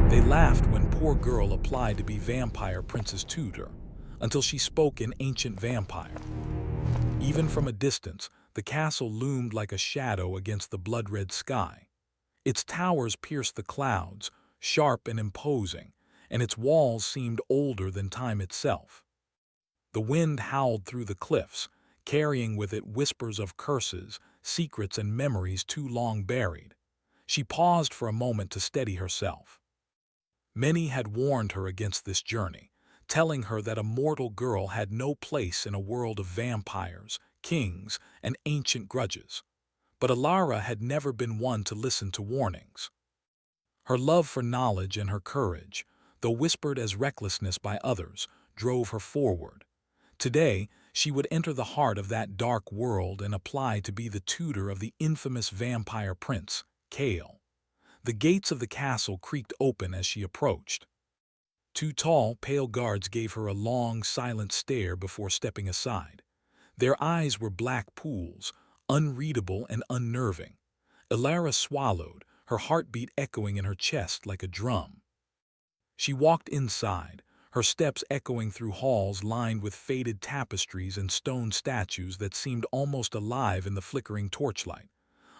They laughed when poor girl applied to be vampire Princess Tutor, until she spoke in ancient vampire. Even from a distance, the castle loomed like a shadow against the blood-red sky. Its towers pierced the clouds, sharp and imposing, and its walls seemed older than time itself. The wind howled through the cliffs, carrying with it whispers of curses, secrets, and memories too long buried. She paused for a moment to steady herself. Many had warned her against this journey, telling her that a mortal girl had no place in a world of vampires, kings, and ancient grudges. But Alara had never been one to listen to warnings. Her love for knowledge and her courage, though whispered as recklessness by others, drove her forward. Today, she would enter the heart of that dark world and apply to be the tutor of the infamous vampire prince, Kale. The gates of the castle creaked open as she approached. Two tall, pale guards gave her a long, silent stare before stepping aside. Their eyes were black pools, unreadable and unnerving. Alara swallowed, her heartbeat echoing in her chest like a drum. She walked inside, her steps echoing through halls lined with faded tapestries and stone statues that seemed almost alive in the flickering torchlight.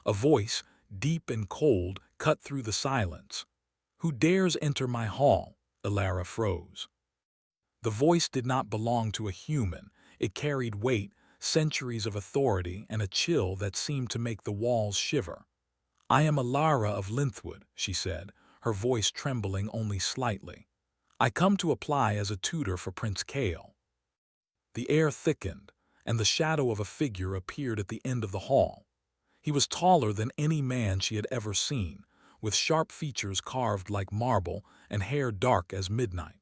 A voice, deep and cold, cut through the silence. "Who dares enter my hall?" Alara froze. The voice did not belong to a human. It carried weight, centuries of authority, and a chill that seemed to make the walls shiver. "I am Alara of Linthwood," she said, her voice trembling only slightly. "I come to apply as a tutor for Prince Kale." The air thickened, and the shadow of a figure appeared at the end of the hall. He was taller than any man she had ever seen, with sharp features carved like marble and hair dark as midnight.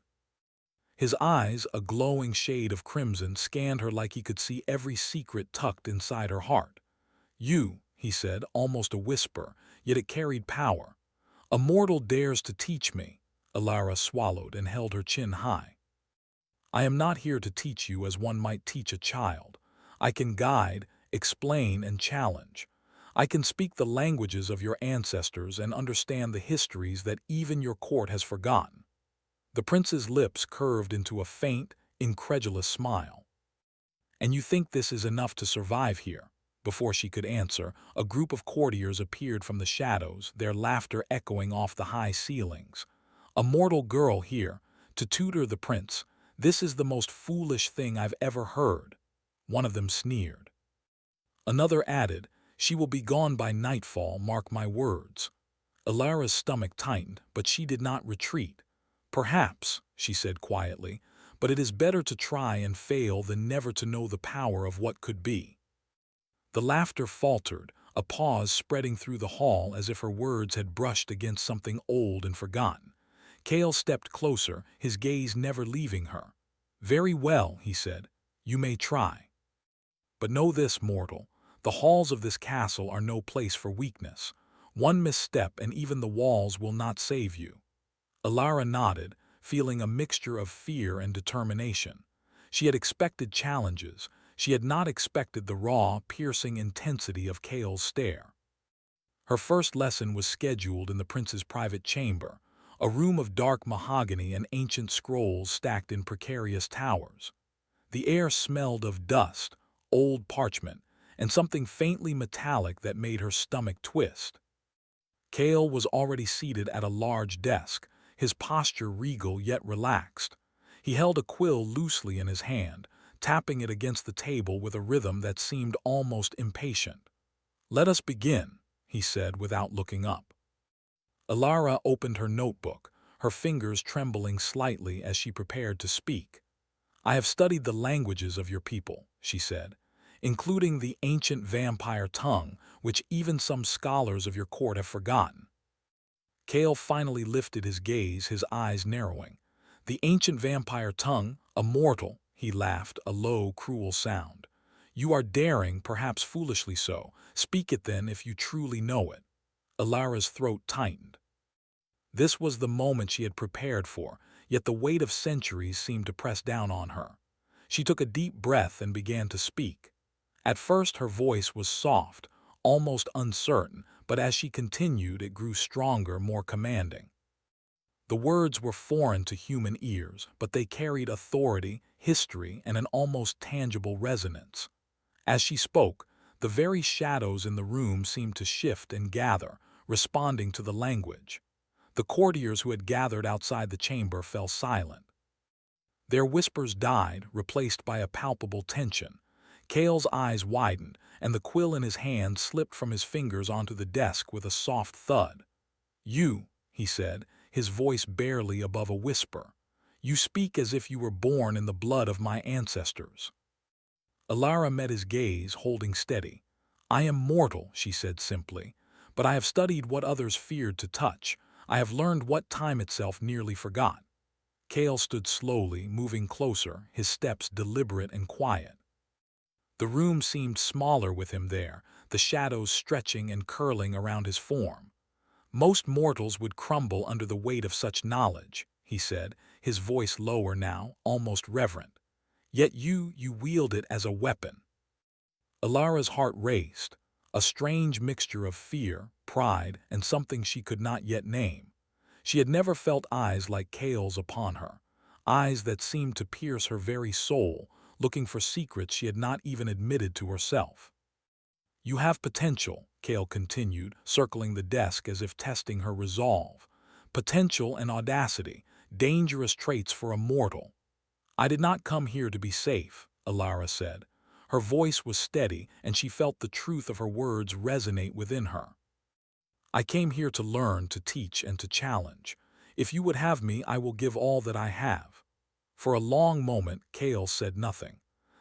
His eyes, a glowing shade of crimson, scanned her like he could see every secret tucked inside her heart. "You," he said, almost a whisper, yet it carried power. "A mortal dares to teach me." Alara swallowed and held her chin high. "I am not here to teach you as one might teach a child. I can guide, explain, and challenge. I can speak the languages of your ancestors and understand the histories that even your court has forgotten." The prince's lips curved into a faint, incredulous smile. "And you think this is enough to survive here?" Before she could answer, a group of courtiers appeared from the shadows, their laughter echoing off the high ceilings. "A mortal girl here, to tutor the prince. This is the most foolish thing I've ever heard." One of them sneered. Another added, "She will be gone by nightfall, mark my words." Alara's stomach tightened, but she did not retreat. "Perhaps," she said quietly, "but it is better to try and fail than never to know the power of what could be." The laughter faltered, a pause spreading through the hall as if her words had brushed against something old and forgotten. Kale stepped closer, his gaze never leaving her. "Very well," he said, "you may try. But know this, mortal, the halls of this castle are no place for weakness. One misstep and even the walls will not save you." Alara nodded, feeling a mixture of fear and determination. She had expected challenges. She had not expected the raw, piercing intensity of Kale's stare. Her first lesson was scheduled in the prince's private chamber, a room of dark mahogany and ancient scrolls stacked in precarious towers. The air smelled of dust, old parchment, and something faintly metallic that made her stomach twist. Kale was already seated at a large desk, his posture regal yet relaxed. He held a quill loosely in his hand, tapping it against the table with a rhythm that seemed almost impatient. "Let us begin," he said without looking up. Alara opened her notebook, her fingers trembling slightly as she prepared to speak. "I have studied the languages of your people," she said, "including the ancient vampire tongue, which even some scholars of your court have forgotten." Kale finally lifted his gaze, his eyes narrowing. "The ancient vampire tongue, a mortal," he laughed, a low, cruel sound. "You are daring, perhaps foolishly so. Speak it then if you truly know it." Alara's throat tightened. This was the moment she had prepared for, yet the weight of centuries seemed to press down on her. She took a deep breath and began to speak. At first her voice was soft, almost uncertain, but as she continued it grew stronger, more commanding. The words were foreign to human ears, but they carried authority, history, and an almost tangible resonance. As she spoke, the very shadows in the room seemed to shift and gather, responding to the language. The courtiers who had gathered outside the chamber fell silent. Their whispers died, replaced by a palpable tension. Cale's eyes widened, and the quill in his hand slipped from his fingers onto the desk with a soft thud. "You," he said, his voice barely above a whisper. "You speak as if you were born in the blood of my ancestors." Alara met his gaze, holding steady. "I am mortal," she said simply, "but I have studied what others feared to touch. I have learned what time itself nearly forgot." Cale stood slowly, moving closer, his steps deliberate and quiet. The room seemed smaller with him there, the shadows stretching and curling around his form. "Most mortals would crumble under the weight of such knowledge," he said, his voice lower now, almost reverent. "Yet you wield it as a weapon." Alara's heart raced, a strange mixture of fear, pride, and something she could not yet name. She had never felt eyes like Cale's upon her, eyes that seemed to pierce her very soul, looking for secrets she had not even admitted to herself. "You have potential," Cale continued, circling the desk as if testing her resolve. "Potential and audacity, dangerous traits for a mortal." "I did not come here to be safe," Alara said. Her voice was steady, and she felt the truth of her words resonate within her. "I came here to learn, to teach, and to challenge. If you would have me, I will give all that I have." For a long moment, Cale said nothing.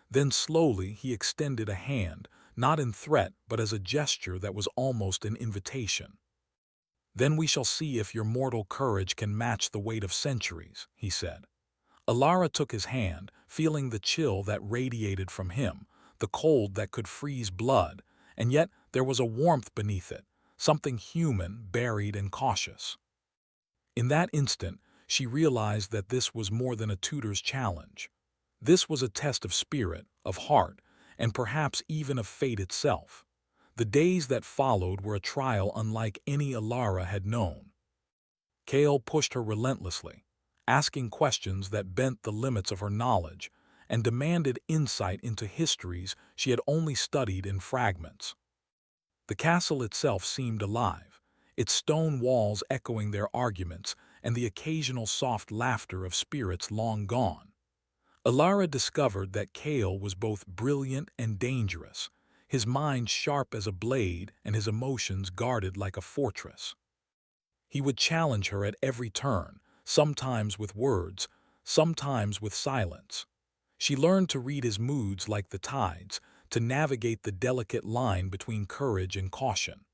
Then slowly he extended a hand, not in threat but as a gesture that was almost an invitation. "Then we shall see if your mortal courage can match the weight of centuries," he said. Alara took his hand, feeling the chill that radiated from him, the cold that could freeze blood, and yet there was a warmth beneath it, something human, buried, and cautious. In that instant, she realized that this was more than a tutor's challenge. This was a test of spirit, of heart, and perhaps even of fate itself. The days that followed were a trial unlike any Alara had known. Cale pushed her relentlessly, asking questions that bent the limits of her knowledge and demanded insight into histories she had only studied in fragments. The castle itself seemed alive, its stone walls echoing their arguments and the occasional soft laughter of spirits long gone. Alara discovered that Cale was both brilliant and dangerous, his mind sharp as a blade and his emotions guarded like a fortress. He would challenge her at every turn, sometimes with words, sometimes with silence. She learned to read his moods like the tides, to navigate the delicate line between courage and caution.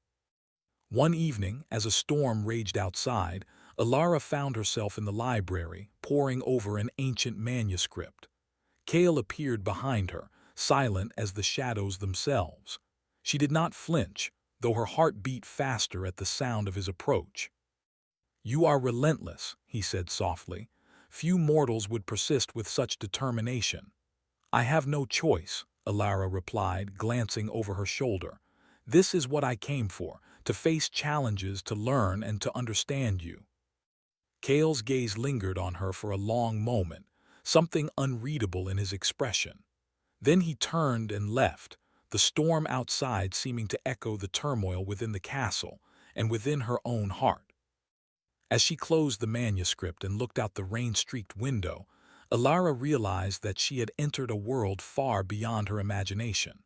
One evening, as a storm raged outside, Alara found herself in the library, poring over an ancient manuscript. Cale appeared behind her, silent as the shadows themselves. She did not flinch, though her heart beat faster at the sound of his approach. "You are relentless," he said softly. "Few mortals would persist with such determination." "I have no choice," Alara replied, glancing over her shoulder. "This is what I came for, to face challenges, to learn, and to understand you." Cale's gaze lingered on her for a long moment, something unreadable in his expression. Then he turned and left, the storm outside seeming to echo the turmoil within the castle and within her own heart. As she closed the manuscript and looked out the rain-streaked window, Alara realized that she had entered a world far beyond her imagination.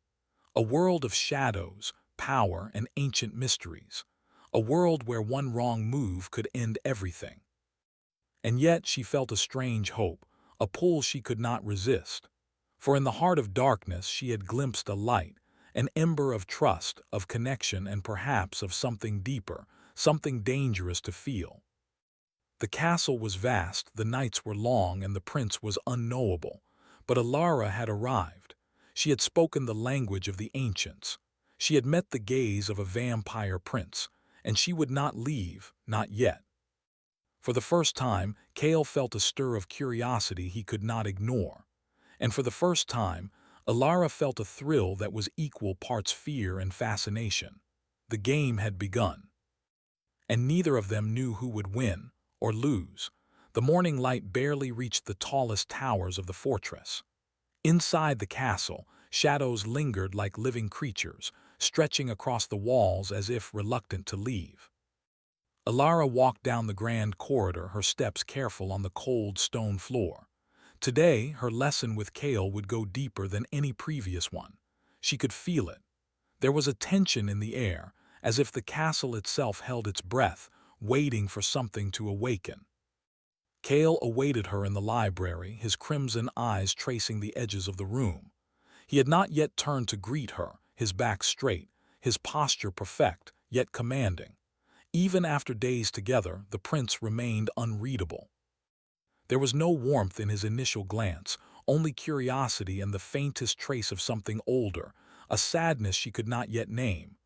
A world of shadows, power, and ancient mysteries. A world where one wrong move could end everything. And yet she felt a strange hope, a pull she could not resist. For in the heart of darkness she had glimpsed a light, an ember of trust, of connection, and perhaps of something deeper, something dangerous to feel. The castle was vast, the nights were long, and the prince was unknowable. But Alara had arrived. She had spoken the language of the ancients. She had met the gaze of a vampire prince, and she would not leave, not yet. For the first time, Cale felt a stir of curiosity he could not ignore. And for the first time, Alara felt a thrill that was equal parts fear and fascination. The game had begun. And neither of them knew who would win, or lose. The morning light barely reached the tallest towers of the fortress. Inside the castle, shadows lingered like living creatures, stretching across the walls as if reluctant to leave. Alara walked down the grand corridor, her steps careful on the cold stone floor. Today, her lesson with Kale would go deeper than any previous one. She could feel it. There was a tension in the air, as if the castle itself held its breath, waiting for something to awaken. Kale awaited her in the library, his crimson eyes tracing the edges of the room. He had not yet turned to greet her, his back straight, his posture perfect, yet commanding. Even after days together, the prince remained unreadable. There was no warmth in his initial glance, only curiosity and the faintest trace of something older, a sadness she could not yet name.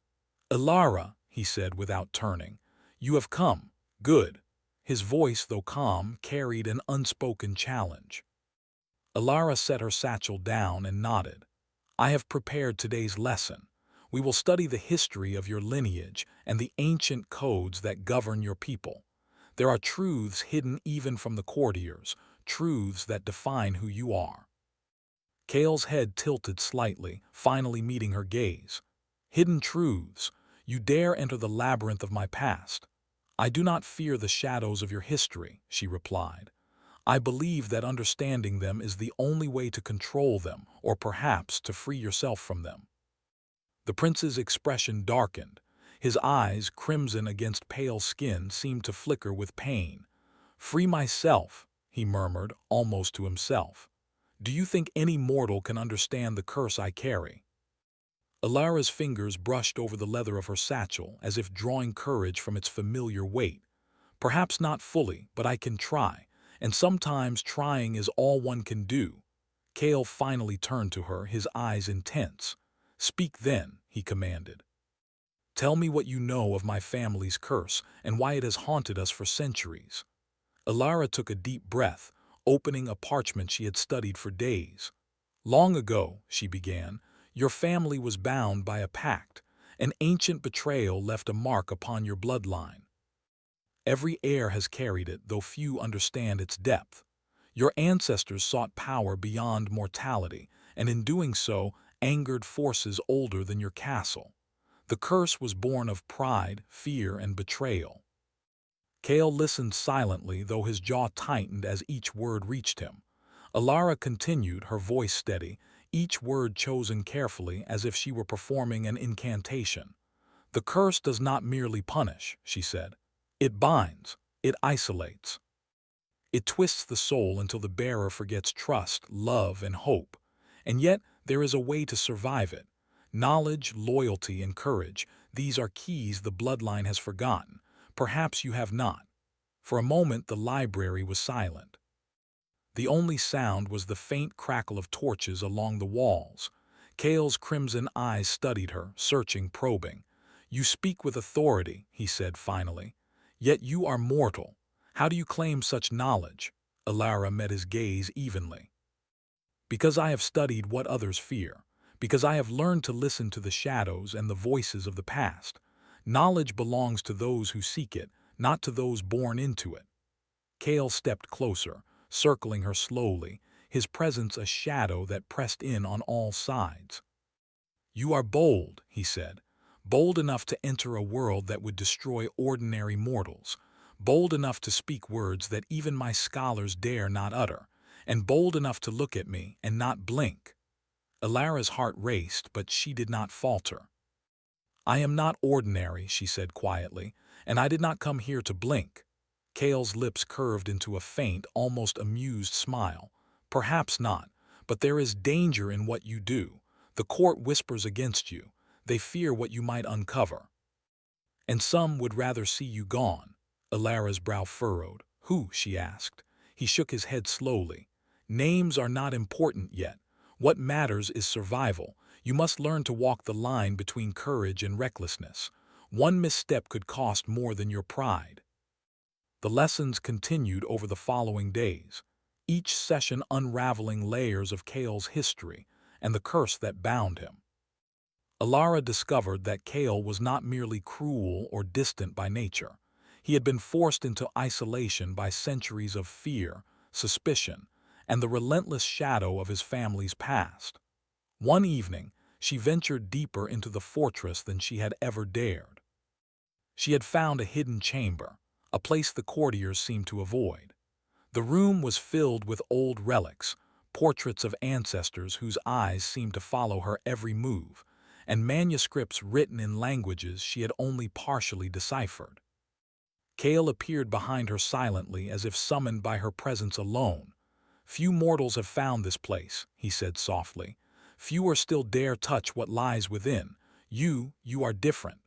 "Alara," he said without turning, "you have come. Good." His voice, though calm, carried an unspoken challenge. Alara set her satchel down and nodded. "I have prepared today's lesson. We will study the history of your lineage and the ancient codes that govern your people. There are truths hidden even from the courtiers, truths that define who you are." Kale's head tilted slightly, finally meeting her gaze. "Hidden truths. You dare enter the labyrinth of my past." "I do not fear the shadows of your history," she replied. "I believe that understanding them is the only way to control them, or perhaps to free yourself from them." The prince's expression darkened. His eyes, crimson against pale skin, seemed to flicker with pain. "Free myself," he murmured, almost to himself. "Do you think any mortal can understand the curse I carry?" Alara's fingers brushed over the leather of her satchel, as if drawing courage from its familiar weight. "Perhaps not fully, but I can try, and sometimes trying is all one can do." Kale finally turned to her, his eyes intense. "Speak then," he commanded. "Tell me what you know of my family's curse and why it has haunted us for centuries." Alara took a deep breath, opening a parchment she had studied for days. "Long ago," she began, "your family was bound by a pact. An ancient betrayal left a mark upon your bloodline. Every heir has carried it, though few understand its depth. Your ancestors sought power beyond mortality, and in doing so, angered forces older than your castle. The curse was born of pride, fear, and betrayal." Kale listened silently, though his jaw tightened as each word reached him. Alara continued, her voice steady, each word chosen carefully as if she were performing an incantation. "The curse does not merely punish," she said. "It binds, it isolates. It twists the soul until the bearer forgets trust, love, and hope. And yet, there is a way to survive it. Knowledge, loyalty, and courage, these are keys the bloodline has forgotten. Perhaps you have not." For a moment, the library was silent. The only sound was the faint crackle of torches along the walls. Kale's crimson eyes studied her, searching, probing. "You speak with authority," he said finally. "Yet you are mortal. How do you claim such knowledge?" Alara met his gaze evenly. "Because I have studied what others fear. Because I have learned to listen to the shadows and the voices of the past. Knowledge belongs to those who seek it, not to those born into it." Kale stepped closer, circling her slowly, his presence a shadow that pressed in on all sides. "You are bold," he said, "bold enough to enter a world that would destroy ordinary mortals, bold enough to speak words that even my scholars dare not utter, and bold enough to look at me and not blink." Alara's heart raced, but she did not falter. "I am not ordinary," she said quietly, "and I did not come here to blink." Kale's lips curved into a faint, almost amused smile. "Perhaps not, but there is danger in what you do. The court whispers against you. They fear what you might uncover. And some would rather see you gone." Alara's brow furrowed. "Who?" she asked. He shook his head slowly. "Names are not important yet. What matters is survival. You must learn to walk the line between courage and recklessness. One misstep could cost more than your pride." The lessons continued over the following days, each session unraveling layers of Kale's history and the curse that bound him. Alara discovered that Kale was not merely cruel or distant by nature. He had been forced into isolation by centuries of fear, suspicion, and the relentless shadow of his family's past. One evening, she ventured deeper into the fortress than she had ever dared. She had found a hidden chamber, a place the courtiers seemed to avoid. The room was filled with old relics, portraits of ancestors whose eyes seemed to follow her every move, and manuscripts written in languages she had only partially deciphered. Kale appeared behind her silently as if summoned by her presence alone. "Few mortals have found this place," he said softly. "Fewer still dare touch what lies within. You are different."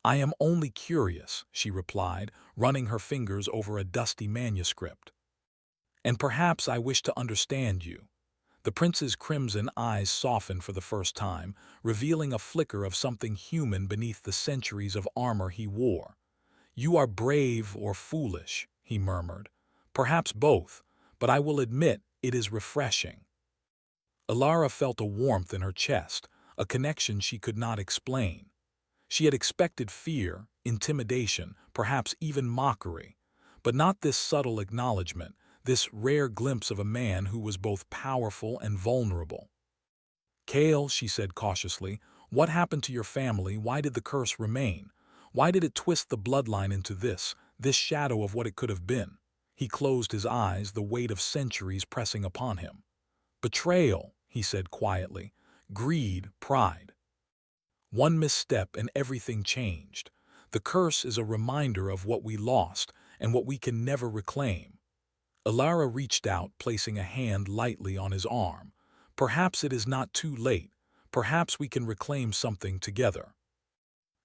"I am only curious," she replied, running her fingers over a dusty manuscript. "And perhaps I wish to understand you." The prince's crimson eyes softened for the first time, revealing a flicker of something human beneath the centuries of armor he wore. "You are brave or foolish," he murmured. "Perhaps both, but I will admit it is refreshing." Alara felt a warmth in her chest, a connection she could not explain. She had expected fear, intimidation, perhaps even mockery, but not this subtle acknowledgement, this rare glimpse of a man who was both powerful and vulnerable. "Kale," she said cautiously, "what happened to your family? Why did the curse remain? Why did it twist the bloodline into this shadow of what it could have been?" He closed his eyes, the weight of centuries pressing upon him. "Betrayal," he said quietly. "Greed, pride. One misstep and everything changed. The curse is a reminder of what we lost and what we can never reclaim." Alara reached out, placing a hand lightly on his arm. "Perhaps it is not too late. Perhaps we can reclaim something together."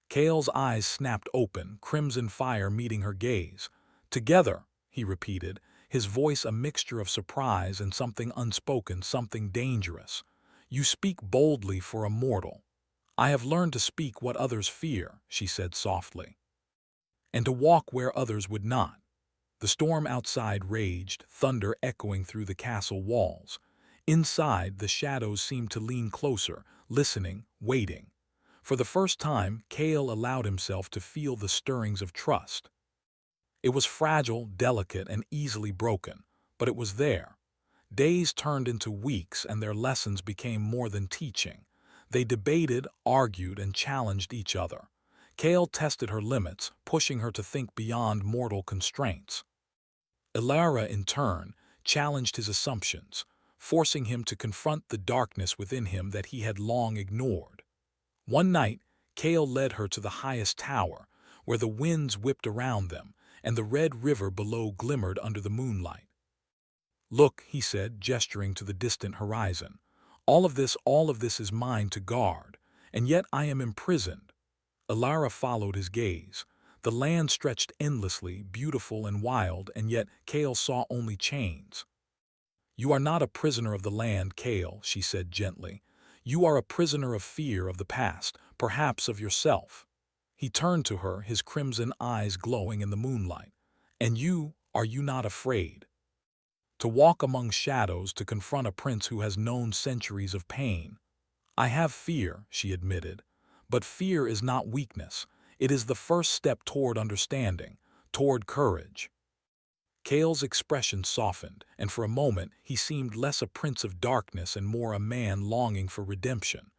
Kale's eyes snapped open, crimson fire meeting her gaze. "Together," he repeated, his voice a mixture of surprise and something unspoken, something dangerous. "You speak boldly for a mortal." "I have learned to speak what others fear," she said softly, "and to walk where others would not." The storm outside raged, thunder echoing through the castle walls. Inside, the shadows seemed to lean closer, listening, waiting. For the first time, Kale allowed himself to feel the stirrings of trust. It was fragile, delicate, and easily broken, but it was there. Days turned into weeks, and their lessons became more than teaching. They debated, argued, and challenged each other. Kale tested her limits, pushing her to think beyond mortal constraints. Alara, in turn, challenged his assumptions, forcing him to confront the darkness within him that he had long ignored. One night, Kale led her to the highest tower, where the winds whipped around them, and the red river below glimmered under the moonlight. "Look," he said, gesturing to the distant horizon. All of this is mine to guard, and yet I am imprisoned." Alara followed his gaze. The land stretched endlessly, beautiful and wild, and yet Kale saw only chains. "You are not a prisoner of the land, Kale," she said gently. "You are a prisoner of fear of the past, perhaps of yourself." He turned to her, his crimson eyes glowing in the moonlight. "And are you not afraid? To walk among shadows, to confront a prince who has known centuries of pain?" "I have fear," she admitted. "But fear is not weakness. It is the first step toward understanding, toward courage." Kale's expression softened, and for a moment he seemed less a prince of darkness and more a man longing for redemption.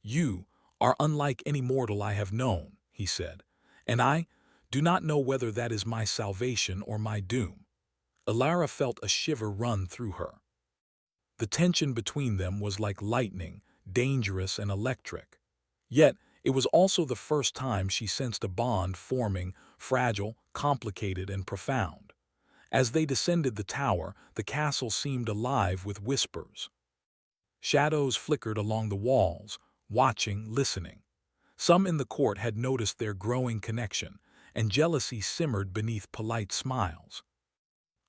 "You are unlike any mortal I have known," he said, "and I do not know whether that is my salvation or my doom." Alara felt a shiver run through her. The tension between them was like lightning, dangerous and electric. Yet, it was also the first time she sensed a bond forming, fragile, complicated, and profound. As they descended the tower, the castle seemed alive with whispers. Shadows flickered along the walls, watching, listening. Some in the court had noticed their growing connection, and jealousy simmered beneath polite smiles.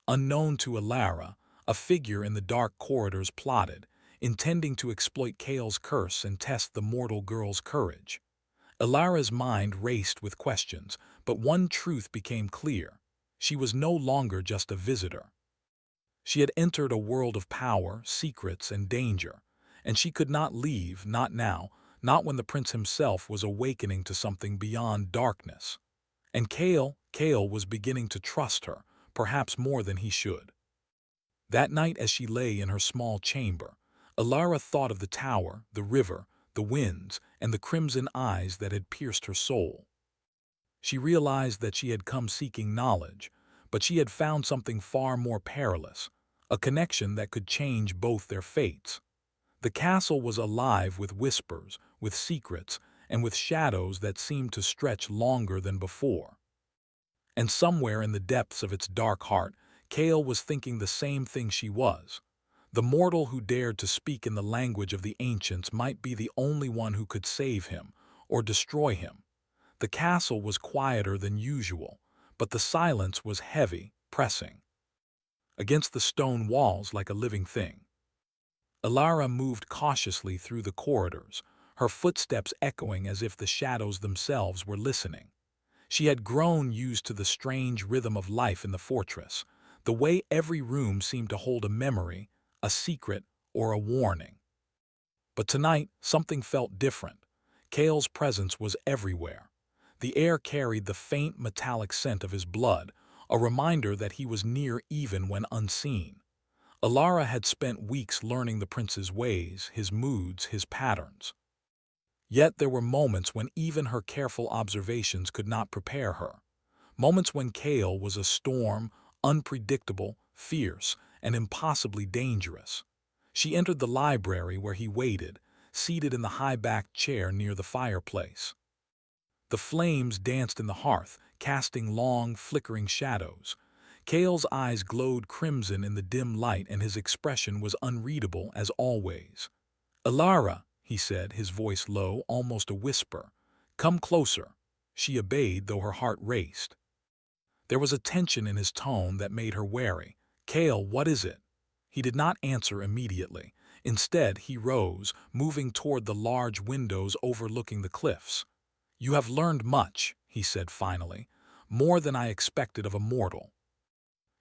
Unknown to Alara, a figure in the dark corridors plotted, intending to exploit Kale's curse and test the mortal girl's courage. Alara's mind raced with questions, but one truth became clear. She was no longer just a visitor. She had entered a world of power, secrets, and danger, and she could not leave, not now, not when the prince himself was awakening to something beyond darkness. And Kale was beginning to trust her, perhaps more than he should. That night as she lay in her small chamber, Alara thought of the tower, the river, the winds, and the crimson eyes that had pierced her soul. She realized that she had come seeking knowledge, but she had found something far more perilous, a connection that could change both their fates. The castle was alive with whispers, with secrets, and with shadows that seemed to stretch longer than before. And somewhere in the depths of its dark heart, Kale was thinking the same thing she was. The mortal who dared to speak in the language of the ancients might be the only one who could save him or destroy him. The castle was quieter than usual, but the silence was heavy, pressing against the stone walls like a living thing. Alara moved cautiously through the corridors, her footsteps echoing as if the shadows themselves were listening. She had grown used to the strange rhythm of life in the fortress, the way every room seemed to hold a memory, a secret, or a warning. But tonight, something felt different. Kale's presence was everywhere. The air carried the faint metallic scent of his blood, a reminder that he was near even when unseen. Alara had spent weeks learning the prince's ways, his moods, his patterns. Yet there were moments when even her careful observations could not prepare her. Moments when Kale was a storm, unpredictable, fierce, and impossibly dangerous. She entered the library where he waited, seated in the high-backed chair near the fireplace. The flames danced in the hearth, casting long, flickering shadows. Kale's eyes glowed crimson in the dim light and his expression was unreadable as always. "Alara," he said, his voice low, almost a whisper. "Come closer." She obeyed, though her heart raced. There was a tension in his tone that made her wary. "Kale, what is it?" He did not answer immediately. Instead, he rose, moving toward the large windows overlooking the cliffs. "You have learned much," he said finally, "more than I expected of a mortal.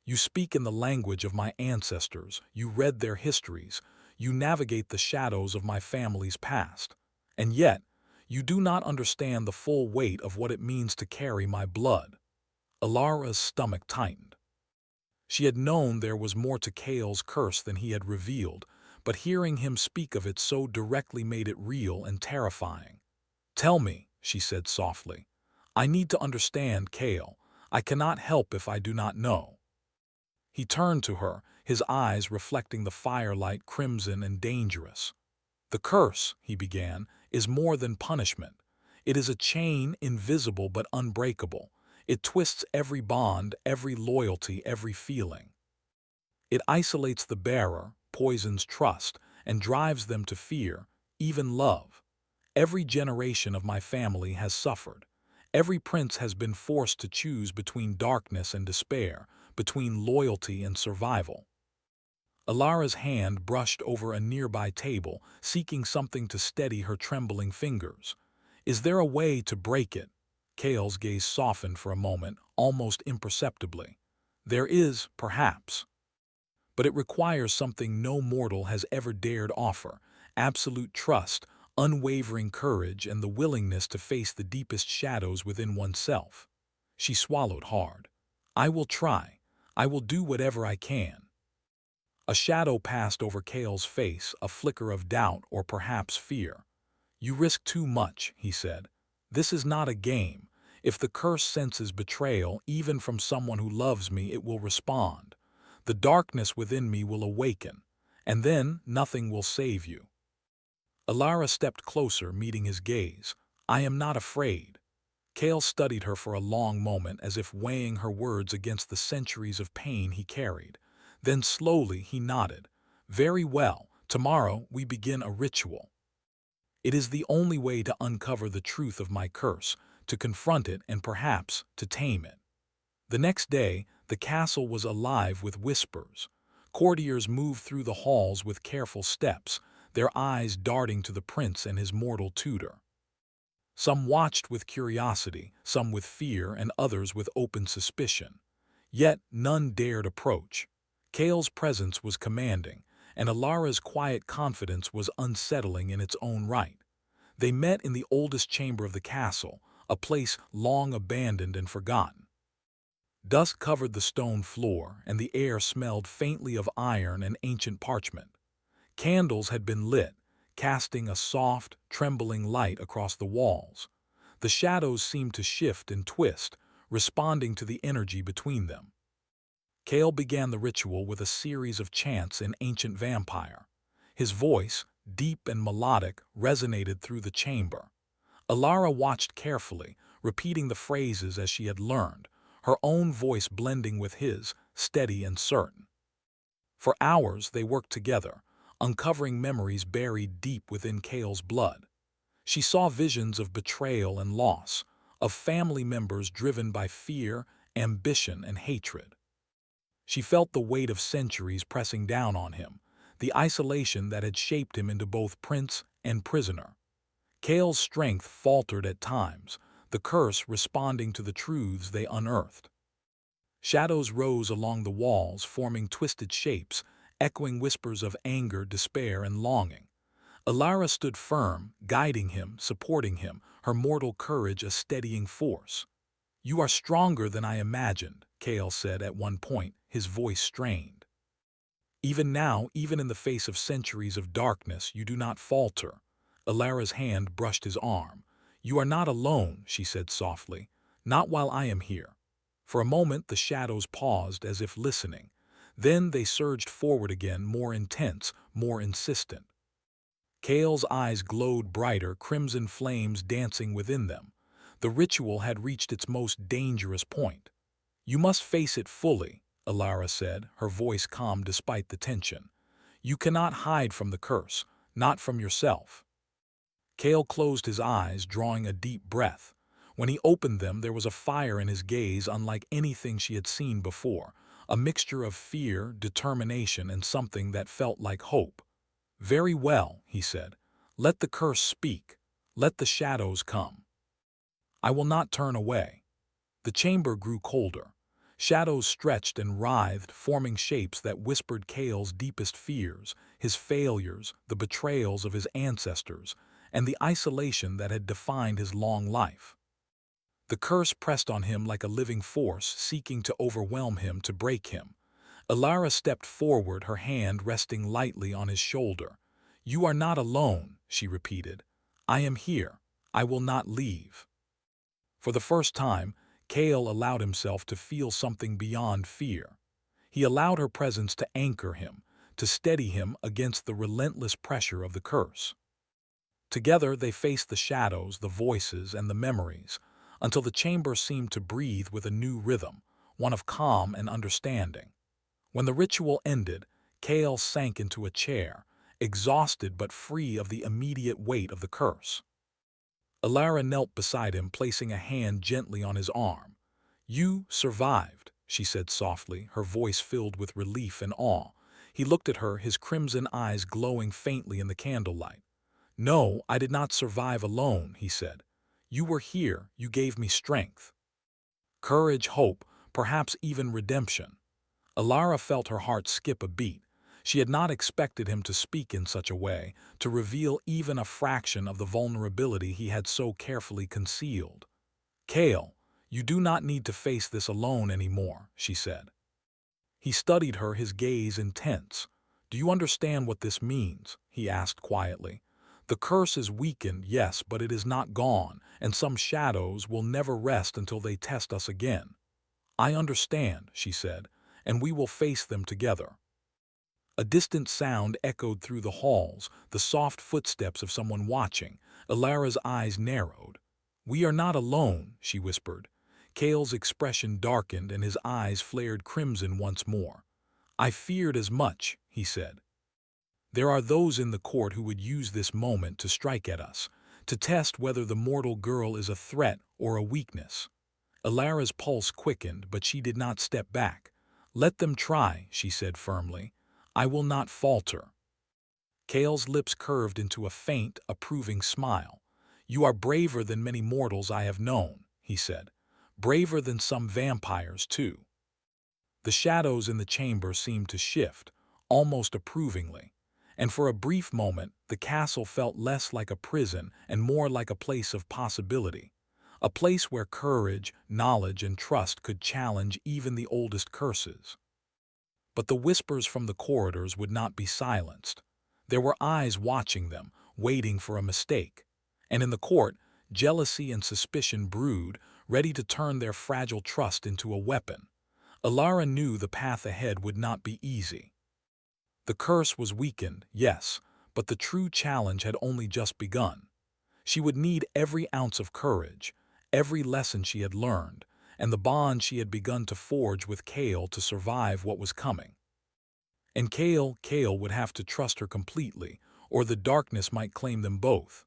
You speak in the language of my ancestors, you read their histories, you navigate the shadows of my family's past. And yet, you do not understand the full weight of what it means to carry my blood." Alara's stomach tightened. She had known there was more to Kale's curse than he had revealed, but hearing him speak of it so directly made it real and terrifying. "Tell me," she said softly. "I need to understand, Kale. I cannot help if I do not know." He turned to her, his eyes reflecting the firelight, crimson and dangerous. "The curse," he began, "is more than punishment. It is a chain, invisible but unbreakable. It twists every bond, every loyalty, every feeling. It isolates the bearer, poisons trust, and drives them to fear, even love. Every generation of my family has suffered. Every prince has been forced to choose between darkness and despair, between loyalty and survival." Alara's hand brushed over a nearby table, seeking something to steady her trembling fingers. "Is there a way to break it?" Kale's gaze softened for a moment, almost imperceptibly. "There is, perhaps. But it requires something no mortal has ever dared offer: absolute trust, unwavering courage, and the willingness to face the deepest shadows within oneself." She swallowed hard. "I will try. I will do whatever I can." A shadow passed over Kale's face, a flicker of doubt or perhaps fear. "You risk too much," he said. "This is not a game. If the curse senses betrayal, even from someone who loves me, it will respond. The darkness within me will awaken, and then nothing will save you." Alara stepped closer, meeting his gaze. "I am not afraid." Kale studied her for a long moment, as if weighing her words against the centuries of pain he carried. Then slowly he nodded. "Very well, tomorrow we begin a ritual. It is the only way to uncover the truth of my curse, to confront it and perhaps to tame it." The next day, the castle was alive with whispers. Courtiers moved through the halls with careful steps, their eyes darting to the prince and his mortal tutor. Some watched with curiosity, some with fear, and others with open suspicion. Yet none dared approach. Kale's presence was commanding, and Alara's quiet confidence was unsettling in its own right. They met in the oldest chamber of the castle, a place long abandoned and forgotten. Dust covered the stone floor, and the air smelled faintly of iron and ancient parchment. Candles had been lit, casting a soft, trembling light across the walls. The shadows seemed to shift and twist, responding to the energy between them. Kale began the ritual with a series of chants in ancient vampire. His voice, deep and melodic, resonated through the chamber. Alara watched carefully, repeating the phrases as she had learned, her own voice blending with his, steady and certain. For hours they worked together, uncovering memories buried deep within Kale's blood. She saw visions of betrayal and loss, of family members driven by fear, ambition, and hatred. She felt the weight of centuries pressing down on him, the isolation that had shaped him into both prince and prisoner. Kale's strength faltered at times, the curse responding to the truths they unearthed. Shadows rose along the walls, forming twisted shapes, echoing whispers of anger, despair, and longing. Alara stood firm, guiding him, supporting him, her mortal courage a steadying force. "You are stronger than I imagined," Kale said at one point, his voice strained. "Even now, even in the face of centuries of darkness, you do not falter." Alara's hand brushed his arm. "You are not alone," she said softly, "not while I am here." For a moment the shadows paused as if listening. Then they surged forward again, more intense, more insistent. Kale's eyes glowed brighter, crimson flames dancing within them. The ritual had reached its most dangerous point. "You must face it fully," Alara said, her voice calm despite the tension. "You cannot hide from the curse, not from yourself." Kale closed his eyes, drawing a deep breath. When he opened them, there was a fire in his gaze unlike anything she had seen before, a mixture of fear, determination, and something that felt like hope. "Very well," he said. "Let the curse speak. Let the shadows come. I will not turn away." The chamber grew colder. Shadows stretched and writhed, forming shapes that whispered Kale's deepest fears, his failures, the betrayals of his ancestors, and the isolation that had defined his long life. The curse pressed on him like a living force, seeking to overwhelm him, to break him. Alara stepped forward, her hand resting lightly on his shoulder. "You are not alone," she repeated. "I am here. I will not leave." For the first time, Kale allowed himself to feel something beyond fear. He allowed her presence to anchor him, to steady him against the relentless pressure of the curse. Together they faced the shadows, the voices, and the memories, until the chamber seemed to breathe with a new rhythm, one of calm and understanding. When the ritual ended, Kale sank into a chair, exhausted but free of the immediate weight of the curse. Alara knelt beside him, placing a hand gently on his arm. "You survived," she said softly, her voice filled with relief and awe. He looked at her, his crimson eyes glowing faintly in the candlelight. "No, I did not survive alone," he said. "You were here, you gave me strength. Courage, hope, perhaps even redemption." Alara felt her heart skip a beat. She had not expected him to speak in such a way, to reveal even a fraction of the vulnerability he had so carefully concealed. "Kale, you do not need to face this alone anymore," she said. He studied her, his gaze intense. "Do you understand what this means?" he asked quietly. "The curse is weakened, yes, but it is not gone, and some shadows will never rest until they test us again." "I understand," she said, "and we will face them together." A distant sound echoed through the halls, the soft footsteps of someone watching. Alara's eyes narrowed. "We are not alone," she whispered. Kale's expression darkened and his eyes flared crimson once more. "I feared as much," he said. "There are those in the court who would use this moment to strike at us, to test whether the mortal girl is a threat or a weakness." Alara's pulse quickened, but she did not step back. "Let them try," she said firmly. "I will not falter." Kale's lips curved into a faint, approving smile. "You are braver than many mortals I have known," he said. "Braver than some vampires, too." The shadows in the chamber seemed to shift, almost approvingly, and for a brief moment the castle felt less like a prison and more like a place of possibility. a place where courage, knowledge, and trust could challenge even the oldest curses. But the whispers from the corridors would not be silenced. There were eyes watching them, waiting for a mistake. And in the court, jealousy and suspicion brewed, ready to turn their fragile trust into a weapon. Alara knew the path ahead would not be easy. The curse was weakened, yes, but the true challenge had only just begun. She would need every ounce of courage, every lesson she had learned, and the bond she had begun to forge with Kale to survive what was coming. And Kale would have to trust her completely, or the darkness might claim them both.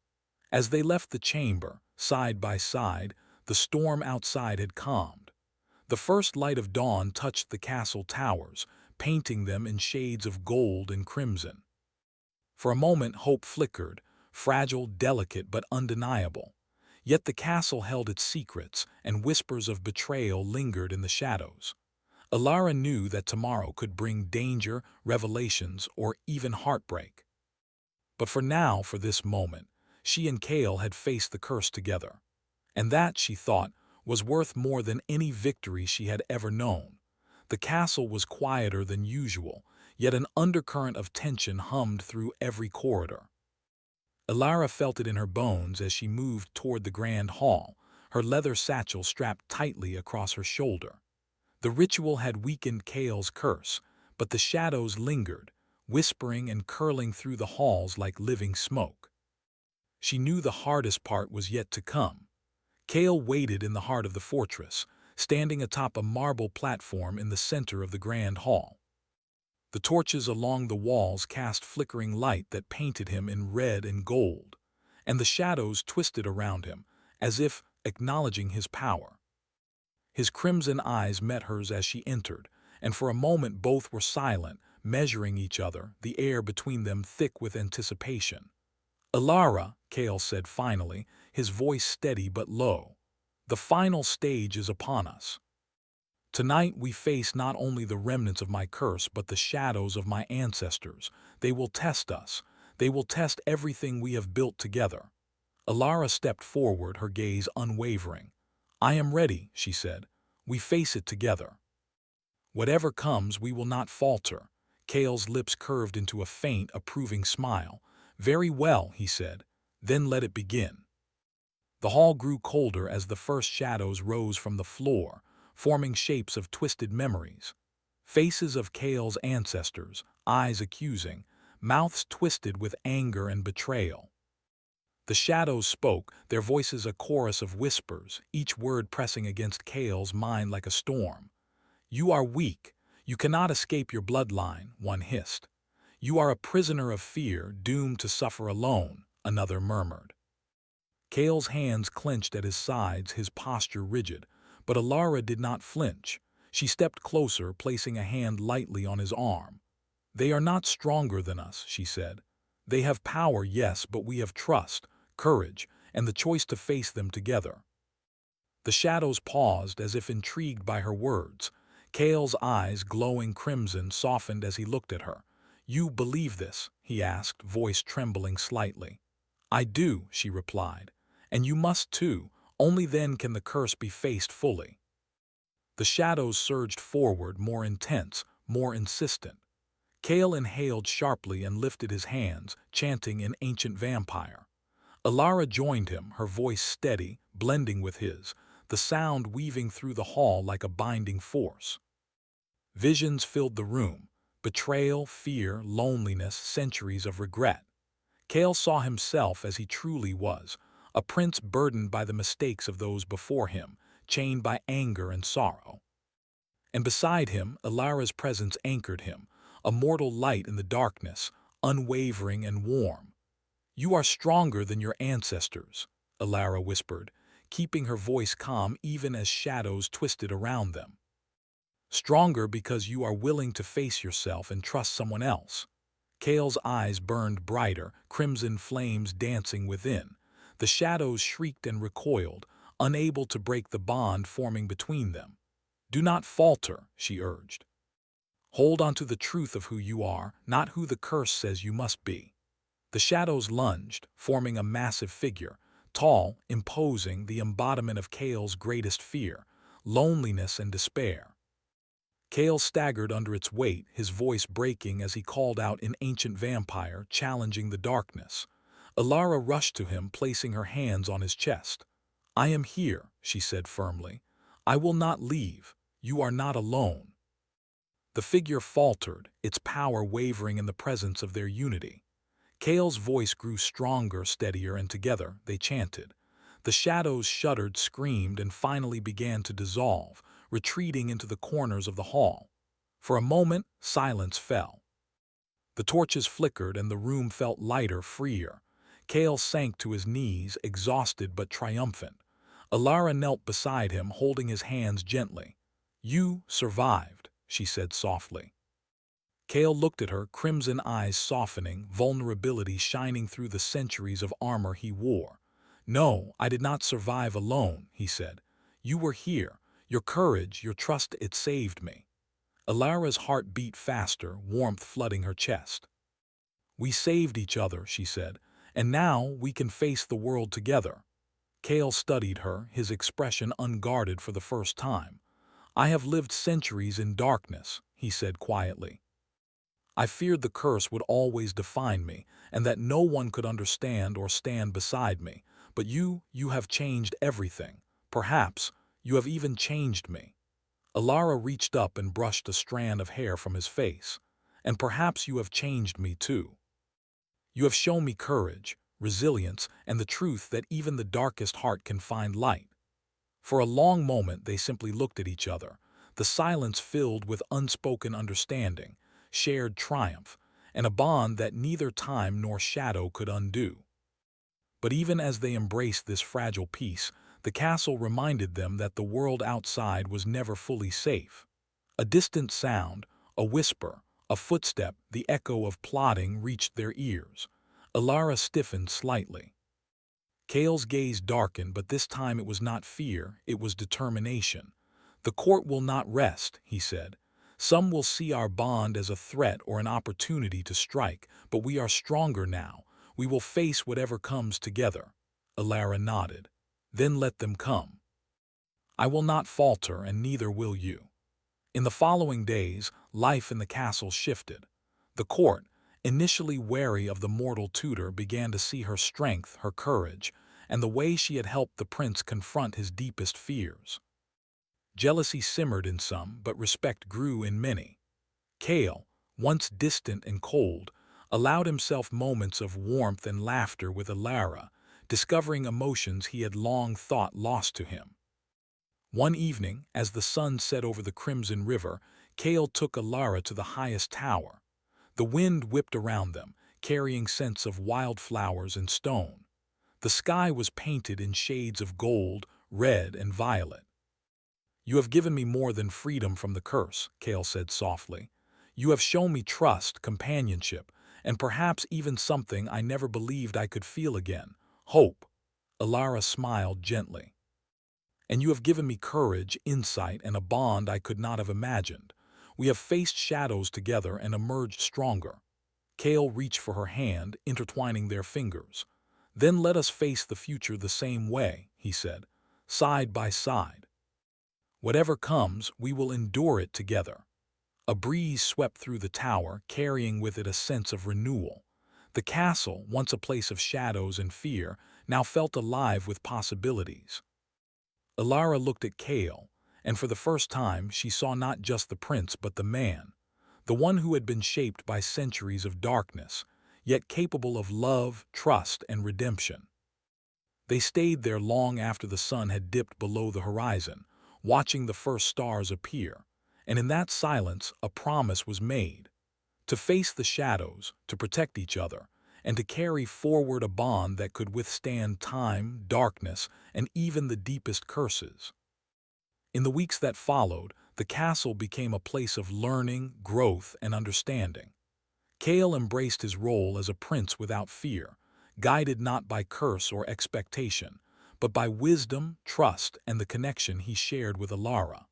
As they left the chamber, side by side, the storm outside had calmed. The first light of dawn touched the castle towers, painting them in shades of gold and crimson. For a moment hope flickered, fragile, delicate, but undeniable. Yet the castle held its secrets, and whispers of betrayal lingered in the shadows. Alara knew that tomorrow could bring danger, revelations, or even heartbreak. But for this moment, she and Kale had faced the curse together. And that, she thought, was worth more than any victory she had ever known. The castle was quieter than usual, yet an undercurrent of tension hummed through every corridor. Alara felt it in her bones as she moved toward the grand hall, her leather satchel strapped tightly across her shoulder. The ritual had weakened Kale's curse, but the shadows lingered, whispering and curling through the halls like living smoke. She knew the hardest part was yet to come. Kale waited in the heart of the fortress, standing atop a marble platform in the center of the grand hall. The torches along the walls cast flickering light that painted him in red and gold, and the shadows twisted around him, as if acknowledging his power. His crimson eyes met hers as she entered, and for a moment both were silent, measuring each other, the air between them thick with anticipation. "Alara," Kale said finally, his voice steady but low, "the final stage is upon us. Tonight we face not only the remnants of my curse but the shadows of my ancestors. They will test us. They will test everything we have built together." Alara stepped forward, her gaze unwavering. "I am ready," she said. "We face it together. Whatever comes, we will not falter." Kale's lips curved into a faint, approving smile. "Very well," he said. "Then let it begin." The hall grew colder as the first shadows rose from the floor, forming shapes of twisted memories. Faces of Kale's ancestors, eyes accusing, mouths twisted with anger and betrayal. The shadows spoke, their voices a chorus of whispers, each word pressing against Kale's mind like a storm. "You are weak. You cannot escape your bloodline," one hissed. "You are a prisoner of fear, doomed to suffer alone," another murmured. Kale's hands clenched at his sides, his posture rigid, but Alara did not flinch. She stepped closer, placing a hand lightly on his arm. "They are not stronger than us," she said. "They have power, yes, but we have trust, courage, and the choice to face them together." The shadows paused, as if intrigued by her words. Kale's eyes, glowing crimson, softened as he looked at her. "You believe this?" he asked, voice trembling slightly. "I do," she replied. "And you must too. Only then can the curse be faced fully." The shadows surged forward, more intense, more insistent. Kale inhaled sharply and lifted his hands, chanting in ancient vampire. Alara joined him, her voice steady, blending with his, the sound weaving through the hall like a binding force. Visions filled the room: betrayal, fear, loneliness, centuries of regret. Kale saw himself as he truly was, a prince burdened by the mistakes of those before him, chained by anger and sorrow. And beside him, Alara's presence anchored him, a mortal light in the darkness, unwavering and warm. "You are stronger than your ancestors," Alara whispered, keeping her voice calm even as shadows twisted around them. "Stronger because you are willing to face yourself and trust someone else." Kale's eyes burned brighter, crimson flames dancing within. The shadows shrieked and recoiled, unable to break the bond forming between them. "Do not falter," she urged. "Hold on to the truth of who you are, not who the curse says you must be." The shadows lunged, forming a massive figure, Tall, imposing, the embodiment of Kale's greatest fear, loneliness and despair. Kale staggered under its weight, his voice breaking as he called out in ancient vampire, challenging the darkness. Alara rushed to him, placing her hands on his chest. "I am here," she said firmly. "I will not leave. You are not alone." The figure faltered, its power wavering in the presence of their unity. Kale's voice grew stronger, steadier, and together they chanted. The shadows shuddered, screamed, and finally began to dissolve, retreating into the corners of the hall. For a moment, silence fell. The torches flickered and the room felt lighter, freer. Kale sank to his knees, exhausted but triumphant. Alara knelt beside him, holding his hands gently. "You survived," she said softly. Kale looked at her, crimson eyes softening, vulnerability shining through the centuries of armor he wore. "No, I did not survive alone," he said. "You were here. Your courage, your trust, it saved me." Alara's heart beat faster, warmth flooding her chest. "We saved each other," she said, "and now we can face the world together." Kale studied her, his expression unguarded for the first time. "I have lived centuries in darkness," he said quietly. "I feared the curse would always define me, and that no one could understand or stand beside me. But you have changed everything. Perhaps you have even changed me." Alara reached up and brushed a strand of hair from his face. "And perhaps you have changed me too. You have shown me courage, resilience, and the truth that even the darkest heart can find light." For a long moment they simply looked at each other, the silence filled with unspoken understanding, shared triumph, and a bond that neither time nor shadow could undo. But even as they embraced this fragile peace, the castle reminded them that the world outside was never fully safe. A distant sound, a whisper, a footstep, the echo of plotting reached their ears. Alara stiffened slightly. Kale's gaze darkened, but this time it was not fear, it was determination. "The court will not rest," he said. "Some will see our bond as a threat or an opportunity to strike, but we are stronger now. We will face whatever comes together." Alara nodded. "Then let them come. I will not falter, and neither will you." In the following days, life in the castle shifted. The court, initially wary of the mortal Tutor, began to see her strength, her courage, and the way she had helped the prince confront his deepest fears. Jealousy simmered in some, but respect grew in many. Kale, once distant and cold, allowed himself moments of warmth and laughter with Alara, discovering emotions he had long thought lost to him. One evening, as the sun set over the Crimson River, Kale took Alara to the highest tower. The wind whipped around them, carrying scents of wildflowers and stone. The sky was painted in shades of gold, red, and violet. "You have given me more than freedom from the curse," Kale said softly. "You have shown me trust, companionship, and perhaps even something I never believed I could feel again, hope." Alara smiled gently. "And you have given me courage, insight, and a bond I could not have imagined. We have faced shadows together and emerged stronger." Kale reached for her hand, intertwining their fingers. "Then let us face the future the same way," he said, "side by side. Whatever comes, we will endure it together." A breeze swept through the tower, carrying with it a sense of renewal. The castle, once a place of shadows and fear, now felt alive with possibilities. Alara looked at Kale, and for the first time she saw not just the prince but the man, the one who had been shaped by centuries of darkness, yet capable of love, trust, and redemption. They stayed there long after the sun had dipped below the horizon, watching the first stars appear, and in that silence a promise was made: to face the shadows, to protect each other, and to carry forward a bond that could withstand time, darkness, and even the deepest curses. In the weeks that followed, the castle became a place of learning, growth, and understanding. Kale embraced his role as a prince without fear, guided not by curse or expectation, but by wisdom, trust, and the connection he shared with Alara.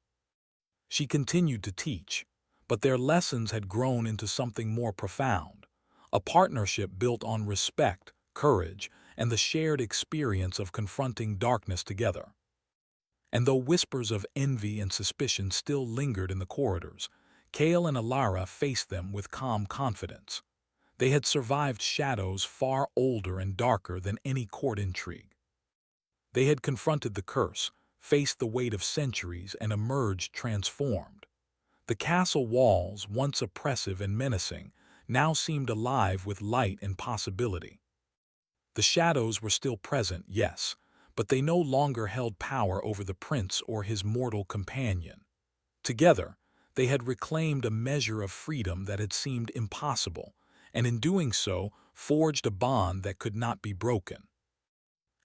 She continued to teach, but their lessons had grown into something more profound, a partnership built on respect, courage, and the shared experience of confronting darkness together. And though whispers of envy and suspicion still lingered in the corridors, Kale and Alara faced them with calm confidence. They had survived shadows far older and darker than any court intrigue. They had confronted the curse, faced the weight of centuries, and emerged transformed. The castle walls, once oppressive and menacing, now seemed alive with light and possibility. The shadows were still present, yes, but they no longer held power over the prince or his mortal companion. Together, they had reclaimed a measure of freedom that had seemed impossible, and in doing so, forged a bond that could not be broken.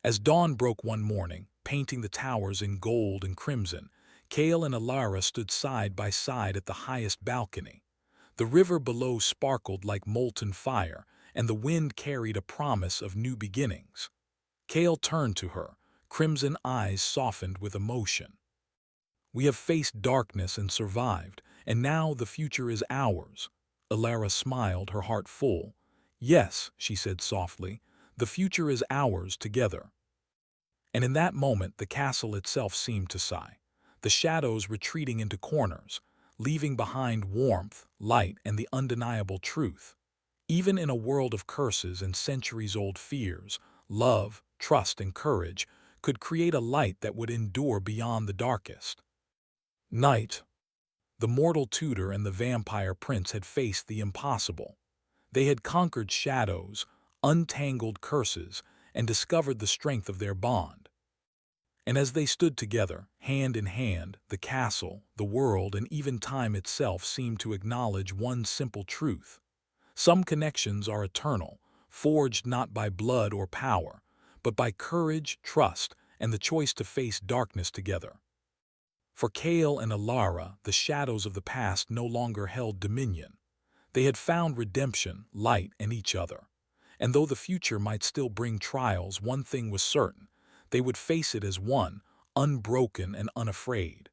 As dawn broke one morning, painting the towers in gold and crimson, Kale and Alara stood side by side at the highest balcony. The river below sparkled like molten fire, and the wind carried a promise of new beginnings. Kale turned to her, crimson eyes softened with emotion. "We have faced darkness and survived, and now the future is ours." Alara smiled, her heart full. "Yes," she said softly, "the future is ours together." And in that moment the castle itself seemed to sigh, the shadows retreating into corners, leaving behind warmth, light, and the undeniable truth. Even in a world of curses and centuries-old fears, love, trust, and courage could create a light that would endure beyond the darkest. Night. The mortal tutor and the vampire prince had faced the impossible. They had conquered shadows, untangled curses, and discovered the strength of their bond. And as they stood together, hand in hand, the castle, the world, and even time itself seemed to acknowledge one simple truth. Some connections are eternal, forged not by blood or power, but by courage, trust, and the choice to face darkness together. For Kale and Alara, the shadows of the past no longer held dominion. They had found redemption, light, and each other. And though the future might still bring trials, one thing was certain: they would face it as one, unbroken and unafraid.